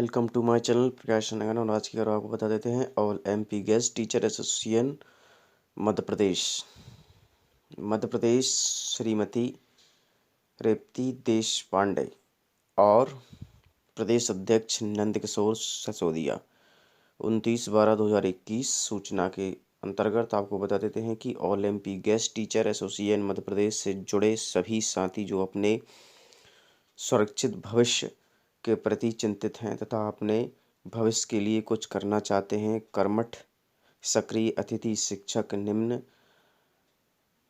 Welcome to my channel Prakash Nagar. और आज की खबर आपको बता देते हैं। All MP guest teacher association Madhya Pradesh Shrimati Revati Deshpande और प्रदेश अध्यक्ष नंदकिशोर सिसोदिया 29/12/2021 सूचना के अंतर्गत आपको बता देते हैं कि all MP guest teacher association Madhya Pradesh से जुड़े सभी साथी जो अपने सुरक्षित भविष्य के प्रति चिंतित हैं तथा अपने भविष्य के लिए कुछ करना चाहते हैं, कर्मठ सक्रिय अतिथि शिक्षक निम्न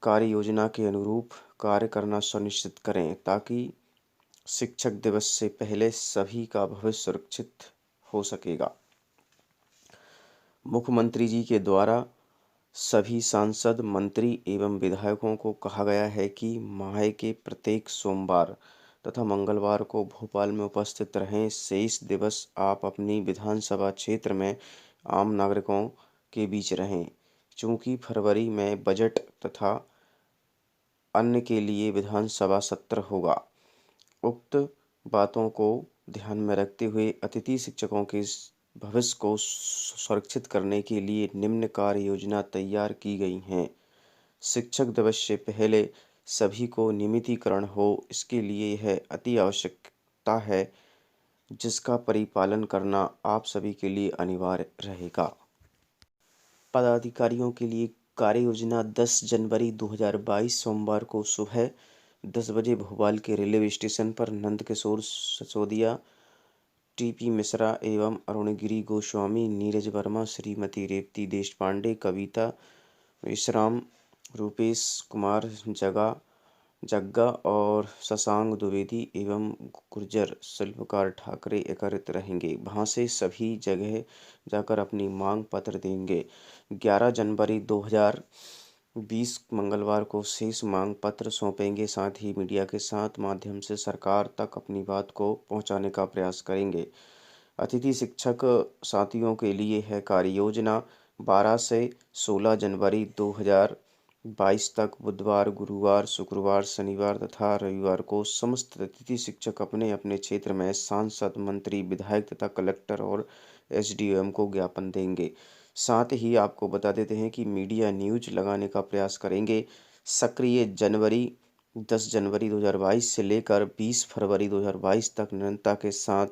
कार्य योजना के अनुरूप कार्य करना सुनिश्चित करें ताकि शिक्षक दिवस से पहले सभी का भविष्य सुरक्षित हो सकेगा। मुख्यमंत्री जी के द्वारा सभी सांसद, मंत्री एवं विधायकों को कहा गया है कि माह के प्रत्येक सोमवार तथा मंगलवार को भोपाल में उपस्थित रहें। शेष दिवस आप अपनी विधानसभा क्षेत्र में आम नागरिकों के बीच रहें। चूँकि फरवरी में बजट तथा अन्य के लिए विधानसभा सत्र होगा, उक्त बातों को ध्यान में रखते हुए अतिथि शिक्षकों के भविष्य को सुरक्षित करने के लिए निम्न कार्य योजना तैयार की गई हैं। शिक्षक दिवस से पहले सभी को नियमितीकरण हो, इसके लिए यह अति आवश्यकता है जिसका परिपालन करना आप सभी के लिए अनिवार्य रहेगा। पदाधिकारियों के लिए कार्य योजना 10 जनवरी 2022 सोमवार को सुबह 10 बजे भोपाल के रेलवे स्टेशन पर नंदकिशोर सिसोदिया, टीपी मिश्रा एवं अरुणगिरी गोस्वामी, नीरज वर्मा, श्रीमती रेवती देशपांडे, कविता विश्राम, रूपेश कुमार जग्गा और शशांक द्विवेदी एवं गुर्जर शिल्पकार ठाकरे एकत्रित रहेंगे। वहां से सभी जगह जाकर अपनी मांग पत्र देंगे। 11 जनवरी 2020 मंगलवार को शेष मांग पत्र सौंपेंगे। साथ ही मीडिया के साथ माध्यम से सरकार तक अपनी बात को पहुंचाने का प्रयास करेंगे। अतिथि शिक्षक साथियों के लिए है कार्य योजना 12 से 16 जनवरी 2022 तक बुधवार, गुरुवार, शुक्रवार, शनिवार तथा रविवार को समस्त अतिथि शिक्षक अपने अपने क्षेत्र में सांसद, मंत्री, विधायक तथा कलेक्टर और एसडीएम को ज्ञापन देंगे। साथ ही आपको बता देते हैं कि मीडिया न्यूज लगाने का प्रयास करेंगे। सक्रिय 10 जनवरी 2022 से लेकर 20 फरवरी 2022 तक निरंतरता के साथ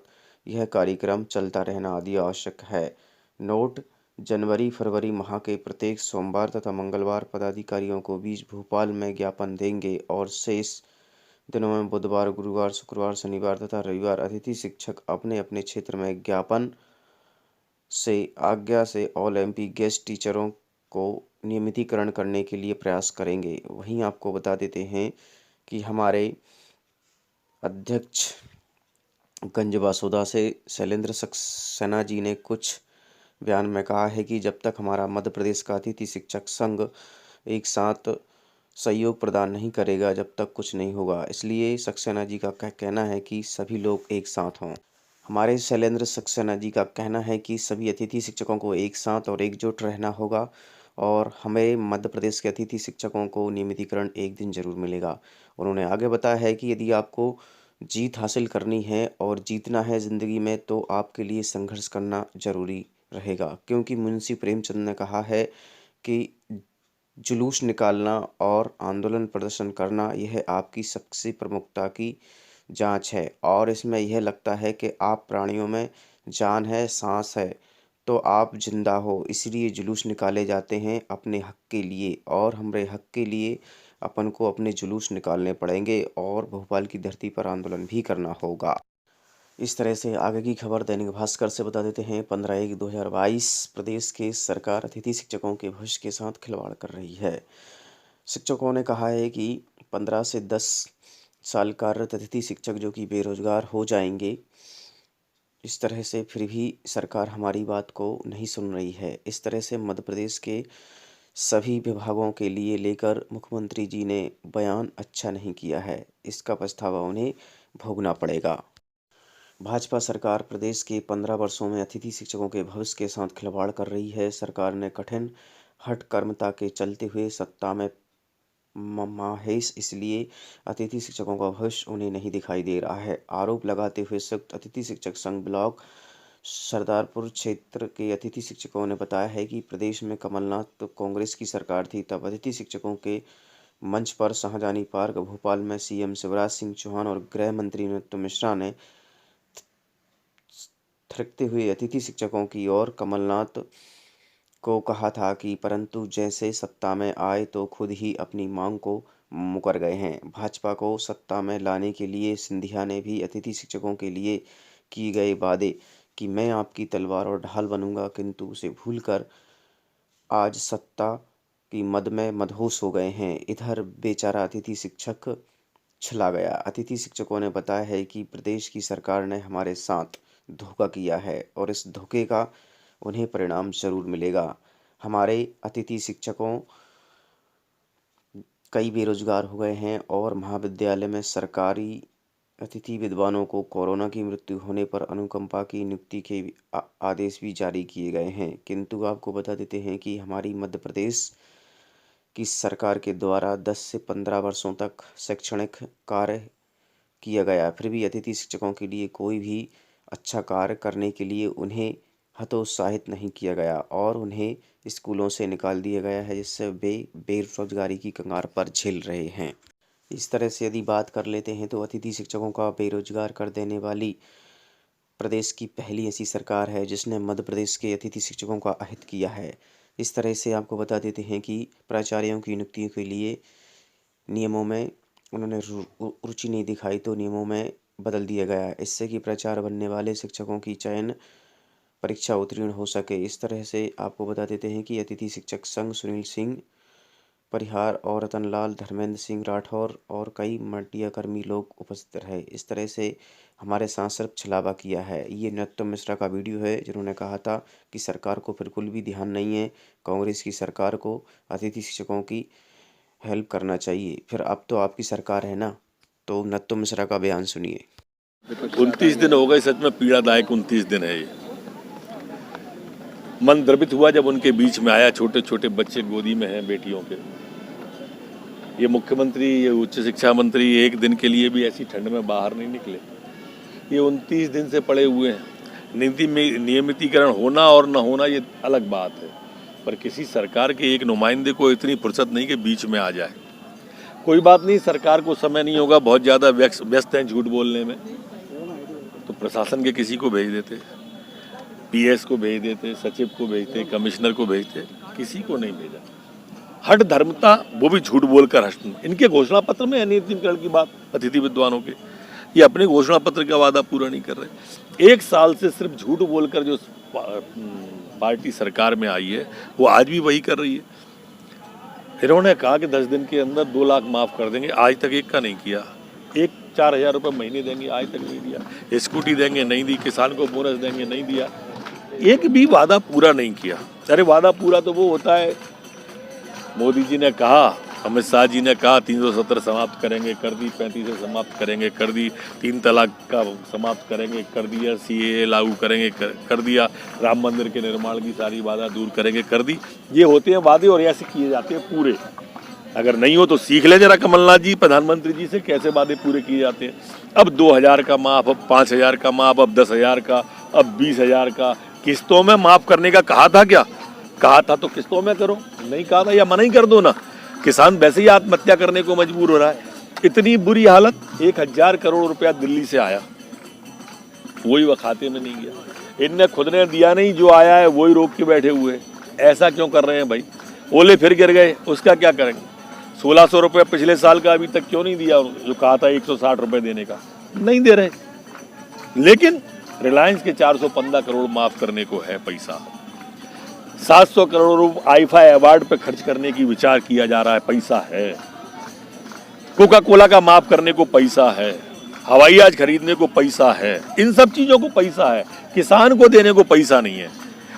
यह कार्यक्रम चलता रहना आदि आवश्यक है। नोट: जनवरी फरवरी माह के प्रत्येक सोमवार तथा मंगलवार पदाधिकारियों को बीच भोपाल में ज्ञापन देंगे और शेष दिनों में बुधवार, गुरुवार, शुक्रवार, शनिवार तथा रविवार अतिथि शिक्षक अपने अपने क्षेत्र में ज्ञापन से आज्ञा से ऑल एमपी गेस्ट टीचरों को नियमितीकरण करने के लिए प्रयास करेंगे। वहीं आपको बता देते हैं कि हमारे अध्यक्ष गंजबासौदा से शैलेंद्र सक्सेना जी ने कुछ बयान में कहा है कि जब तक हमारा मध्य प्रदेश का अतिथि शिक्षक संघ एक साथ सहयोग प्रदान नहीं करेगा, जब तक कुछ नहीं होगा। इसलिए सक्सेना जी का कहना है कि सभी लोग एक साथ हों। हमारे शैलेंद्र सक्सेना जी का कहना है कि सभी अतिथि शिक्षकों को एक साथ और एकजुट रहना होगा और हमें मध्य प्रदेश के अतिथि शिक्षकों को नियमितीकरण एक दिन जरूर मिलेगा। उन्होंने आगे बताया है कि यदि आपको जीत हासिल करनी है और जीतना है ज़िंदगी में, तो आपके लिए संघर्ष करना जरूरी रहेगा, क्योंकि मुंशी प्रेमचंद ने कहा है कि जुलूस निकालना और आंदोलन प्रदर्शन करना यह आपकी सबसे प्रमुखता की जांच है और इसमें यह लगता है कि आप प्राणियों में जान है, सांस है, तो आप जिंदा हो, इसलिए जुलूस निकाले जाते हैं अपने हक के लिए और हमारे हक के लिए अपन को अपने जुलूस निकालने पड़ेंगे और भोपाल की धरती पर आंदोलन भी करना होगा। इस तरह से आगे की खबर दैनिक भास्कर से बता देते हैं। 15/1/2022 प्रदेश के सरकार अतिथि शिक्षकों के भविष्य के साथ खिलवाड़ कर रही है। शिक्षकों ने कहा है कि 15 से 10 साल कार्यरत अतिथि शिक्षक जो कि बेरोजगार हो जाएंगे। इस तरह से फिर भी सरकार हमारी बात को नहीं सुन रही है। इस तरह से मध्य प्रदेश के सभी विभागों के लिए लेकर मुख्यमंत्री जी ने बयान अच्छा नहीं किया है। इसका पछतावा उन्हें भोगना पड़ेगा। भाजपा सरकार प्रदेश के 15 वर्षों में अतिथि शिक्षकों के भविष्य के साथ खिलवाड़ कर रही है। सरकार ने कठिन हठकर्मता के चलते हुए सत्ता में महेश, इसलिए अतिथि शिक्षकों का भविष्य उन्हें नहीं दिखाई दे रहा है। आरोप लगाते हुए संयुक्त अतिथि शिक्षक संघ ब्लॉक सरदारपुर क्षेत्र के अतिथि शिक्षकों ने बताया है कि प्रदेश में कमलनाथ कांग्रेस की सरकार थी, तब अतिथि शिक्षकों के मंच पर शाहजहानी पार्क भोपाल में सीएम शिवराज सिंह चौहान और गृह मंत्री नरोत्तम मिश्रा ने थिरकते हुए अतिथि शिक्षकों की ओर कमलनाथ को कहा था कि परंतु जैसे सत्ता में आए तो खुद ही अपनी मांग को मुकर गए हैं। भाजपा को सत्ता में लाने के लिए सिंधिया ने भी अतिथि शिक्षकों के लिए किए गए वादे कि मैं आपकी तलवार और ढाल बनूंगा, किंतु उसे भूलकर आज सत्ता की मद में मदहोश हो गए हैं। इधर बेचारा अतिथि शिक्षक छिला गया। अतिथि शिक्षकों ने बताया है कि प्रदेश की सरकार ने हमारे साथ धोखा किया है और इस धोखे का उन्हें परिणाम जरूर मिलेगा। हमारे अतिथि शिक्षकों कई बेरोजगार हो गए हैं और महाविद्यालय में सरकारी अतिथि विद्वानों को कोरोना की मृत्यु होने पर अनुकंपा की नियुक्ति के आदेश भी जारी किए गए हैं। किंतु आपको बता देते हैं कि हमारी मध्य प्रदेश की सरकार के द्वारा 10 से 15 वर्षों तक शैक्षणिक कार्य किया गया, फिर भी अतिथि शिक्षकों के लिए कोई भी अच्छा कार्य करने के लिए उन्हें हतोत्साहित नहीं किया गया और उन्हें स्कूलों से निकाल दिया गया है, जिससे वे बेरोजगारी की कगार पर झेल रहे हैं। इस तरह से यदि बात कर लेते हैं तो अतिथि शिक्षकों का बेरोजगार कर देने वाली प्रदेश की पहली ऐसी सरकार है जिसने मध्य प्रदेश के अतिथि शिक्षकों का अहित किया है। इस तरह से आपको बता देते हैं कि प्राचार्यों की नियुक्तियों के लिए नियमों में उन्होंने रुचि नहीं दिखाई तो नियमों में बदल दिया गया, इससे कि प्राचार्य बनने वाले शिक्षकों की चयन परीक्षा उत्तीर्ण हो सके। इस तरह से आपको बता देते हैं कि अतिथि शिक्षक संघ सुनील सिंह परिहार और रतनलाल धर्मेंद्र सिंह राठौर और कई मीडिया कर्मी लोग उपस्थित रहे। इस तरह से हमारे साथ सिर्फ छलावा किया है। ये नरोत्तम मिश्रा का वीडियो है जिन्होंने कहा था कि सरकार को बिल्कुल भी ध्यान नहीं है, कांग्रेस की सरकार को अतिथि शिक्षकों की हेल्प करना चाहिए। फिर अब तो आपकी सरकार है ना, तो नरोत्तम मिश्रा का बयान सुनिए। 29 दिन हो गए, सच में पीड़ादायक 29 दिन है ये। मन द्रवित हुआ जब उनके बीच में आया, छोटे छोटे बच्चे गोदी में हैं बेटियों के। ये मुख्यमंत्री, ये उच्च शिक्षा मंत्री एक दिन के लिए भी ऐसी ठंड में बाहर नहीं निकले। ये 29 दिन से पड़े हुए हैं। नीति में नियमितीकरण होना और न होना ये अलग बात है, पर किसी सरकार के एक नुमाइंदे को इतनी फुर्सत नहीं कि बीच में आ जाए। कोई बात नहीं, सरकार को समय नहीं होगा, बहुत ज़्यादा व्यस्त हैं झूठ बोलने में, तो प्रशासन के किसी को भेज देते, पीएस को भेज देते, सचिव को भेजते, कमिश्नर को भेजते, किसी को नहीं भेजा। हट धर्मता, वो भी झूठ बोलकर हट। इनके घोषणा पत्र में नियमितीकरण की बात, अतिथि विद्वानों के, ये अपने घोषणा पत्र का वादा पूरा नहीं कर रहे। 1 साल से सिर्फ झूठ बोलकर जो पार्टी सरकार में आई है वो आज भी वही कर रही है। इन्होंने कहा कि 10 दिन के अंदर 2 लाख माफ कर देंगे, आज तक एक का नहीं किया। 4,000 रुपये महीने देंगे, आज तक नहीं दिया। स्कूटी देंगे, नहीं दी। किसान को बोनस देंगे, नहीं दिया। एक भी वादा पूरा नहीं किया। अरे वादा पूरा तो वो होता है, मोदी जी ने कहा, अमित शाह जी ने कहा 370 समाप्त करेंगे, कर दी। 35 समाप्त करेंगे, कर दी। 3 तलाक का समाप्त करेंगे, कर दिया। CAA लागू करेंगे, कर दिया। राम मंदिर के निर्माण की सारी बाधा दूर करेंगे, कर दी। ये होते हैं वादे और ऐसे किए जाते हैं पूरे। अगर नहीं हो तो सीख ले जरा कमलनाथ जी, प्रधानमंत्री जी से, कैसे वादे पूरे किए जाते हैं। अब 2,000 का माफ, अब 5,000 का माफ, अब 10,000 का, अब 20,000 का। किस्तों में माफ करने का कहा था क्या? कहा था तो किस्तों में करो, नहीं कहा था या मना ही कर दो ना। किसान वैसे ही आत्महत्या करने को मजबूर हो रहा है। इतनी बुरी हालत, 1,000 करोड़ रुपया दिल्ली से आया, वही वह खाते में नहीं गया। इनने खुद ने दिया नहीं, जो आया है वही रोक के बैठे हुए। ऐसा क्यों कर रहे हैं भाई? ओले फिर गिर गए, उसका क्या करेंगे? 1,600 रुपये पिछले साल का अभी तक क्यों नहीं दिया? जो कहा था 160 रुपये देने का, नहीं दे रहे। लेकिन रिलायंस के 415 करोड़ माफ करने को है पैसा। 700 करोड़ आईफा अवार्ड पे खर्च करने की विचार किया जा रहा है, पैसा है। कोका कोला का माफ करने को पैसा है। हवाई जहाज खरीदने को पैसा है। इन सब चीजों को पैसा है, किसान को देने को पैसा नहीं है।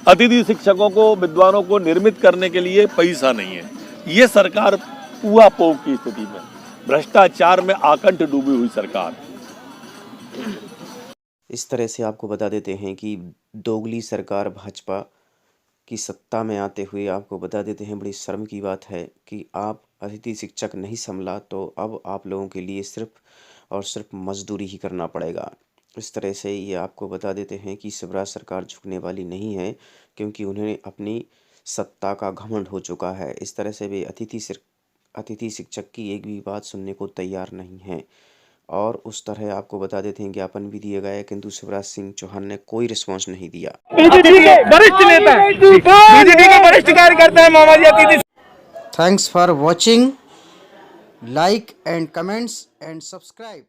अतिथि शिक्षकों को, विद्वानों को निर्मित करने के लिए पैसा नहीं है। ये सरकार ऊहापोह की स्थिति में, भ्रष्टाचार में आकंठ डूबी हुई सरकार। इस तरह से आपको बता देते हैं कि दोगली सरकार भाजपा की सत्ता में आते हुए आपको बता देते हैं, बड़ी शर्म की बात है कि आप अतिथि शिक्षक नहीं संभला तो अब आप लोगों के लिए सिर्फ और सिर्फ मजदूरी ही करना पड़ेगा। इस तरह से ये आपको बता देते हैं कि शिवराज सरकार झुकने वाली नहीं है, क्योंकि उन्हें अपनी सत्ता का घमंड हो चुका है। इस तरह से वे अतिथि शिक्षक की एक भी बात सुनने को तैयार नहीं हैं। और उस तरह आपको बता देते हैं ज्ञापन भी दिए गए, किंतु शिवराज सिंह चौहान ने कोई रिस्पॉन्स नहीं दिया। बीजेपी के वरिष्ठ नेता है, बीजेपी के वरिष्ठ कार्यकर्ता है मामा जी अतिथि। Thanks for watching. Like and comments and subscribe.